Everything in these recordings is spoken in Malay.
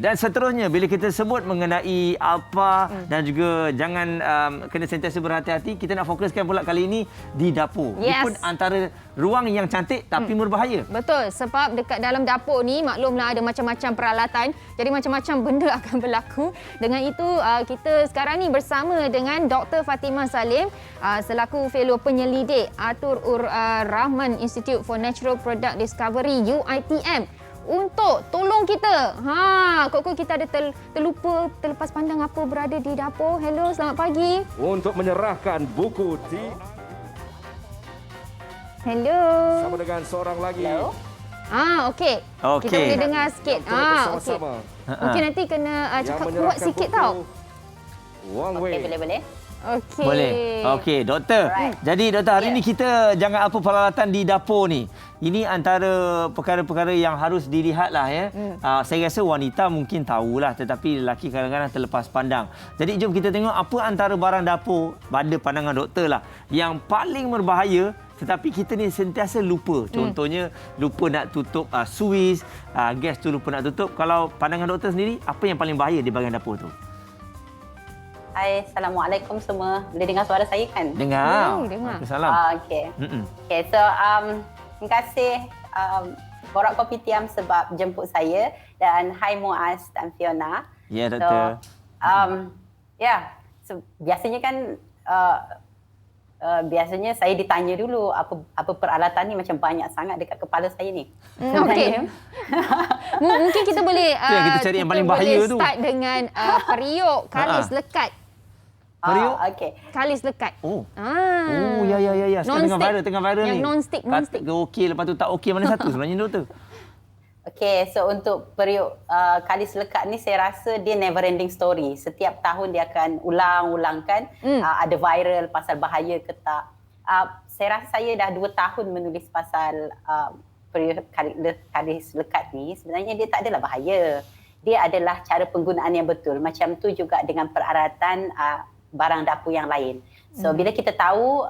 dan seterusnya bila kita sebut mengenai apa dan juga jangan kena sentiasa berhati-hati, kita nak fokuskan pula kali ini di dapur. Dia pun antara ruang yang cantik tapi berbahaya. Betul, sebab dekat dalam dapur ni maklumlah ada macam-macam peralatan. Jadi macam-macam benda akan berlaku. Dengan itu kita sekarang ni bersama dengan Dr. Fatimah Salim selaku fellow penyelidik Atur Rahman Institute for Natural Product Discovery UITM untuk tolong kita. Kok kita ada terlepas pandang apa berada di dapur. Hello, selamat pagi. Untuk menyerahkan buku Hello. sama dengan seorang lagi. Hello. Okey. Kita boleh dengar sikit. Okey. Mungkin nanti kena cakap kuat sikit tau. Okey, boleh. Okey. Boleh. Okey, doktor. Jadi doktor, hari ni kita jangan apa peralatan di dapur ni. Ini antara perkara-perkara yang harus dilihatlah ya. Saya rasa wanita mungkin tahulah, tetapi lelaki kadang-kadang terlepas pandang. Jadi jom kita tengok apa antara barang dapur pada pandangan doktor lah yang paling berbahaya tetapi kita ni sentiasa lupa. Contohnya lupa nak tutup suis, gas tu lupa nak tutup. Kalau pandangan doktor sendiri, apa yang paling bahaya di bahagian dapur tu? Hai, Assalamualaikum semua. Boleh dengar suara saya kan? Dengar. Dengar. Salam. Okey. Okay, so terima kasih Borak Kopi Tiam sebab jemput saya, dan hai Muaz dan Fiona. Ya, doktor. So biasanya kan biasanya saya ditanya dulu apa peralatan ni, macam banyak sangat dekat kepala saya ni. Okey. Mungkin kita boleh kita cari yang paling bahaya tu. Start dengan periuk kalis lekat. Periuk? Okey. Kalis lekat. Ya. Sekarang tengah viral yang ni. non-stick. Kata okey, lepas tu tak okey, mana satu sebenarnya doktor? Okey, so untuk periuk kalis lekat ni saya rasa dia never ending story. Setiap tahun dia akan ulang-ulangkan ada viral pasal bahaya ke tak. Saya rasa saya dah 2 tahun menulis pasal periuk kalis lekat ni. Sebenarnya dia tak adalah bahaya. Dia adalah cara penggunaan yang betul. Macam tu juga dengan peralatan barang dapur yang lain. So bila kita tahu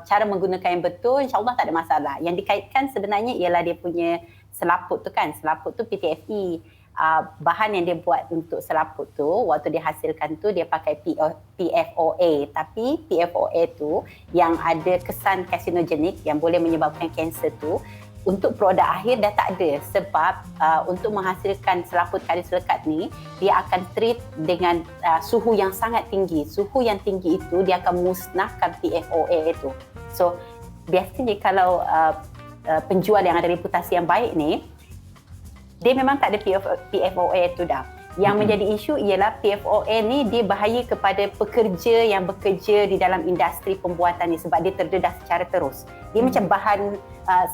cara menggunakan yang betul, insya-Allah tak ada masalah. Yang dikaitkan sebenarnya ialah dia punya selaput tu kan. Selaput tu PTFE. Bahan yang dia buat untuk selaput tu, waktu dia hasilkan tu dia pakai PFOA. Tapi PFOA tu yang ada kesan karsinogenik yang boleh menyebabkan kanser tu, untuk produk akhir dah tak ada. Sebab untuk menghasilkan selaput kalis lekat ni, dia akan treat dengan suhu yang sangat tinggi. Suhu yang tinggi itu dia akan musnahkan PFOA itu. So biasanya kalau penjual yang ada reputasi yang baik ni, dia memang tak ada PFOA itu dah. Yang menjadi isu ialah PFOA ni dia bahaya kepada pekerja yang bekerja di dalam industri pembuatan ni, sebab dia terdedah secara terus. Dia macam bahan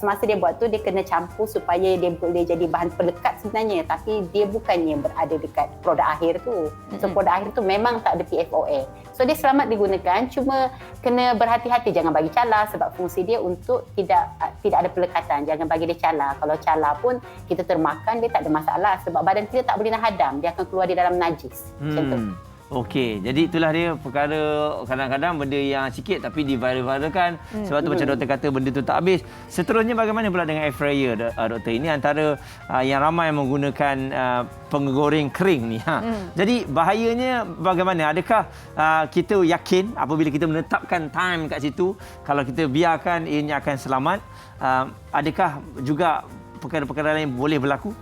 semasa dia buat tu dia kena campur supaya dia boleh jadi bahan pelekat sebenarnya, tapi dia bukannya berada dekat produk akhir tu. So produk akhir tu memang tak ada PFOA. So dia selamat digunakan, cuma kena berhati-hati, jangan bagi cala sebab fungsi dia untuk tidak ada pelekatan. Jangan bagi dia cala. Kalau cala pun kita termakan, dia tak ada masalah sebab badan kita tak boleh nak hadam, dia akan keluar di dalam najis. Macam tu. Okey, jadi itulah dia perkara kadang-kadang benda yang sikit tapi di-viral-viralkan. Sebab tu macam doktor kata benda tu tak habis. Seterusnya bagaimana pula dengan air fryer doktor? Ini antara yang ramai menggunakan penggoreng kering ni. Jadi bahayanya bagaimana? Adakah kita yakin apabila kita menetapkan time kat situ, kalau kita biarkan ianya akan selamat? Adakah juga perkara-perkara lain boleh berlaku?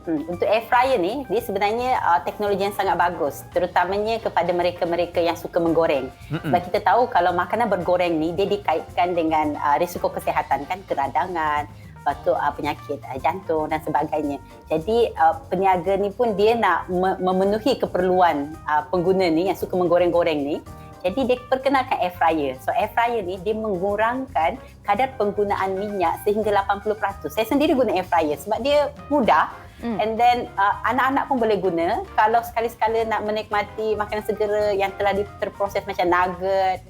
Untuk air fryer ni, dia sebenarnya teknologi yang sangat bagus, terutamanya kepada mereka-mereka yang suka menggoreng. Sebab kita tahu kalau makanan bergoreng ni, dia dikaitkan dengan risiko kesihatan kan, keradangan, lepas tu penyakit jantung dan sebagainya. Jadi peniaga ni pun dia nak memenuhi keperluan pengguna ni yang suka menggoreng-goreng ni. Jadi dia perkenalkan air fryer. So air fryer ni dia mengurangkan kadar penggunaan minyak sehingga 80%. Saya sendiri guna air fryer sebab dia mudah. And then anak-anak pun boleh guna. Kalau sekali-sekala nak menikmati makanan segera yang telah terproses macam nugget,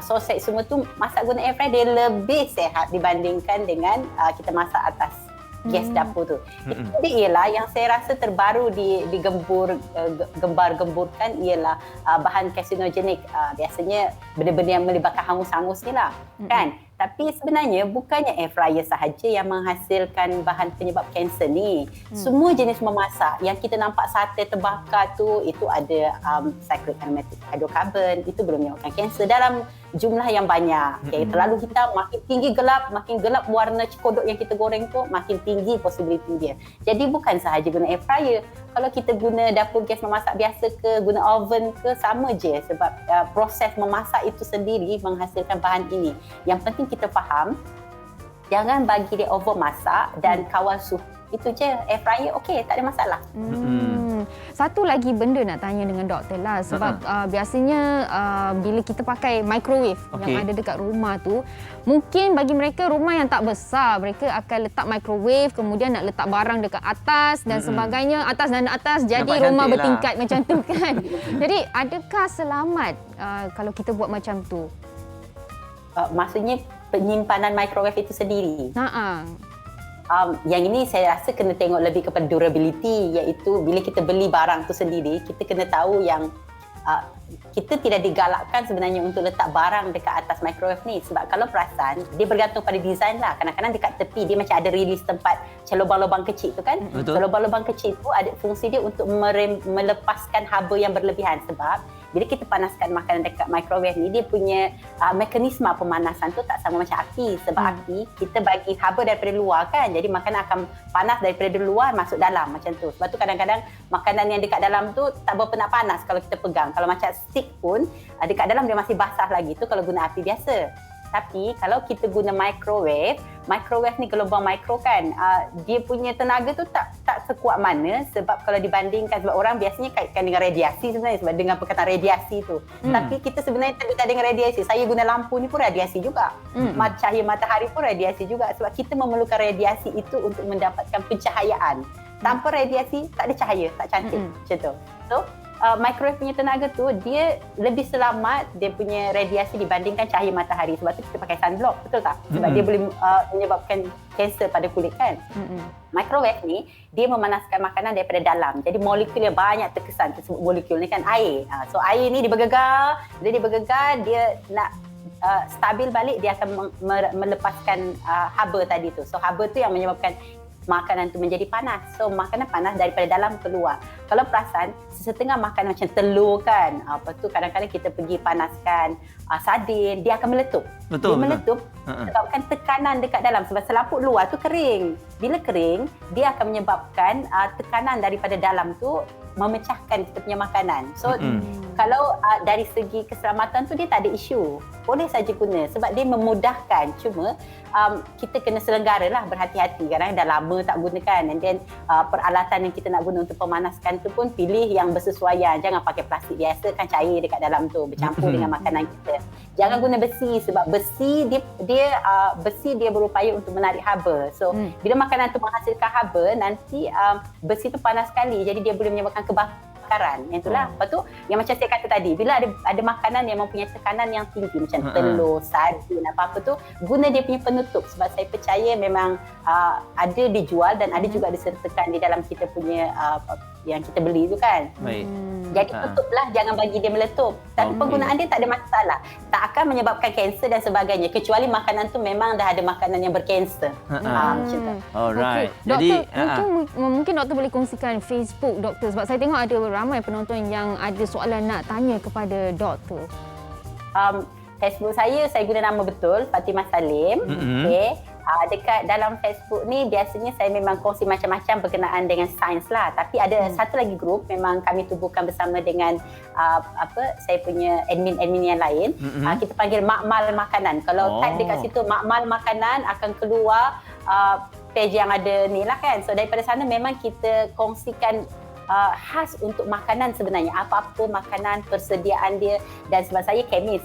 sausage semua tu, masak guna air fryer dia lebih sihat dibandingkan dengan kita masak atas gas dapur tu. Jadi ialah yang saya rasa terbaru gembar-gemburkan ialah bahan karsinogenik. Biasanya benda-benda yang melibatkan hangus-hangus ni lah. Kan? Tapi sebenarnya bukannya air fryer sahaja yang menghasilkan bahan penyebab kanser ni. Semua jenis memasak yang kita nampak sate terbakar tu, itu ada cyclic aromatic hydrocarbon, itu boleh menyebabkan kanser dalam jumlah yang banyak. Okay, terlalu hitam, makin tinggi gelap, makin gelap warna kodok yang kita goreng tu, makin tinggi possibility dia. Jadi bukan sahaja guna air fryer. Kalau kita guna dapur gas memasak biasa ke, guna oven ke, sama je sebab proses memasak itu sendiri menghasilkan bahan ini. Yang penting kita faham, jangan bagi dia over masak dan kawal suhu. Itu je, air fryer okey, tak ada masalah. Satu lagi benda nak tanya dengan doktor lah sebab biasanya bila kita pakai microwave yang ada dekat rumah tu, mungkin bagi mereka rumah yang tak besar, mereka akan letak microwave, kemudian nak letak barang dekat atas dan sebagainya, atas dan atas, jadi nampak rumah cantik bertingkat macam tu kan. Jadi adakah selamat kalau kita buat macam tu? Maksudnya penyimpanan microwave itu sendiri. Yang ini saya rasa kena tengok lebih kepada durability, iaitu bila kita beli barang tu sendiri, kita kena tahu yang kita tidak digalakkan sebenarnya untuk letak barang dekat atas microwave ni, sebab kalau perasan dia bergantung pada design lah. Kadang-kadang dekat tepi dia macam ada release tempat macam lubang-lubang kecil tu kan. So, lubang-lubang kecil tu ada fungsi dia untuk melepaskan haba yang berlebihan, sebab bila kita panaskan makanan dekat microwave ni, dia punya mekanisme pemanasan tu tak sama macam api. Sebab api, kita bagi haba daripada luar kan. Jadi makanan akan panas daripada luar masuk dalam macam tu. Sebab tu kadang-kadang makanan yang dekat dalam tu tak berapa nak panas kalau kita pegang. Kalau macam stick pun, dekat dalam dia masih basah lagi tu kalau guna api biasa. Tapi kalau kita guna microwave ni gelombang mikro kan, dia punya tenaga tu tak sekuat mana, sebab kalau dibandingkan, sebab orang biasanya kaitkan dengan radiasi sebenarnya, sebab dengan perkataan radiasi tu. Tapi kita sebenarnya terbitan dengan radiasi. Saya guna lampu ni pun radiasi juga. Cahaya matahari pun radiasi juga, sebab kita memerlukan radiasi itu untuk mendapatkan pencahayaan. Tanpa radiasi tak ada cahaya, tak cantik macam tu. So microwave punya tenaga tu dia lebih selamat dia punya radiasi dibandingkan cahaya matahari. Sebab tu kita pakai sunblock, betul tak? Sebab dia boleh menyebabkan kanser pada kulit kan. Microwave ni dia memanaskan makanan daripada dalam. Jadi molekul yang banyak terkesan, tersebut molekul ni kan air. So air ni dia bergegar, dia nak stabil balik, dia akan melepaskan haba tadi tu. So haba tu yang menyebabkan makanan tu menjadi panas. So makanan panas daripada dalam keluar. Kalau perasan, setengah makanan macam telur kan, apa tu kadang-kadang kita pergi panaskan sardin, dia akan meletup. Dia meletup sebabkan tekanan dekat dalam, sebab selaput luar tu kering. Bila kering, dia akan menyebabkan tekanan daripada dalam tu memecahkan kita punya makanan. So kalau dari segi keselamatan tu dia tak ada isu. Boleh saja guna sebab dia memudahkan. Cuma kita kena selenggara lah, berhati-hati. Kadang-kadang dah lama tak gunakan, and then peralatan yang kita nak guna untuk pemanaskan tu pun pilih yang bersesuaian. Jangan pakai plastik biasa kan, cair dekat dalam tu bercampur dengan makanan kita. Jangan guna besi, sebab besi dia berupaya untuk menarik haba. So bila makanan tu menghasilkan haba, nanti besi tu panas sekali, jadi dia boleh menyebabkan kebakaran. Itulah. Lepas tu yang macam saya kata tadi, bila ada makanan yang mempunyai tekanan yang tinggi macam telur, sardin, apa-apa tu, guna dia punya penutup, sebab saya percaya memang ada dijual dan ada juga disertakan di dalam kita punya yang kita beli tu kan. Jadi tutuplah, jangan bagi dia meletup. Tapi penggunaan dia tak ada masalah. Tak akan menyebabkan kanser dan sebagainya, kecuali makanan tu memang dah ada makanan yang berkanser. Macam tu. Alright. Doktor, jadi mungkin doktor boleh kongsikan Facebook doktor, sebab saya tengok ada ramai penonton yang ada soalan nak tanya kepada doktor. Facebook saya guna nama betul, Fatimah Salim. Okay. Dekat dalam Facebook ni biasanya saya memang kongsi macam-macam berkenaan dengan sains lah. Tapi ada satu lagi grup memang kami tubuhkan bersama dengan saya punya admin-admin yang lain. Kita panggil Makmal Makanan. Kalau type dekat situ Makmal Makanan, akan keluar page yang ada ni lah kan. So daripada sana memang kita kongsikan khas untuk makanan sebenarnya. Apa-apa makanan, persediaan dia. Dan sebab saya kemis,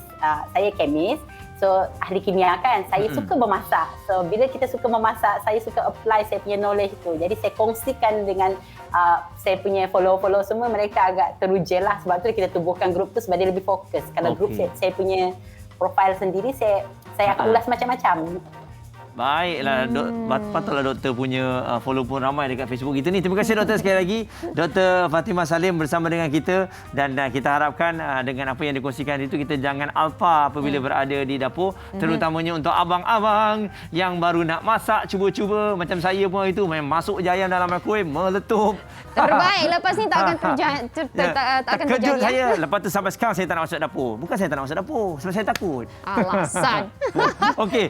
so ahli kimia kan, saya suka memasak. So bila kita suka memasak, saya suka apply saya punya knowledge tu. Jadi saya kongsikan dengan saya punya follow semua, mereka agak teruja lah. Sebab tu kita tubuhkan grup tu sebab dia lebih fokus. Kalau grup saya punya profile sendiri, saya akan ulas macam-macam. Baiklah, patutlah doktor punya follow pun ramai dekat Facebook kita ni. Terima kasih doktor sekali lagi. Dr. Fatimah Salim bersama dengan kita dan kita harapkan dengan apa yang dikongsikan itu kita jangan alpa apabila berada di dapur, terutamanya untuk abang-abang yang baru nak masak, cuba-cuba macam saya pun itu main masuk je ayam dalam microwave meletup. Terbaik, lepas ni tak akan tak akan Terkejut terjadi. saya. Lepas tu sampai sekarang saya tak nak masuk dapur. Bukan saya tak nak masuk dapur, sebab saya takut. Alasan. Okey.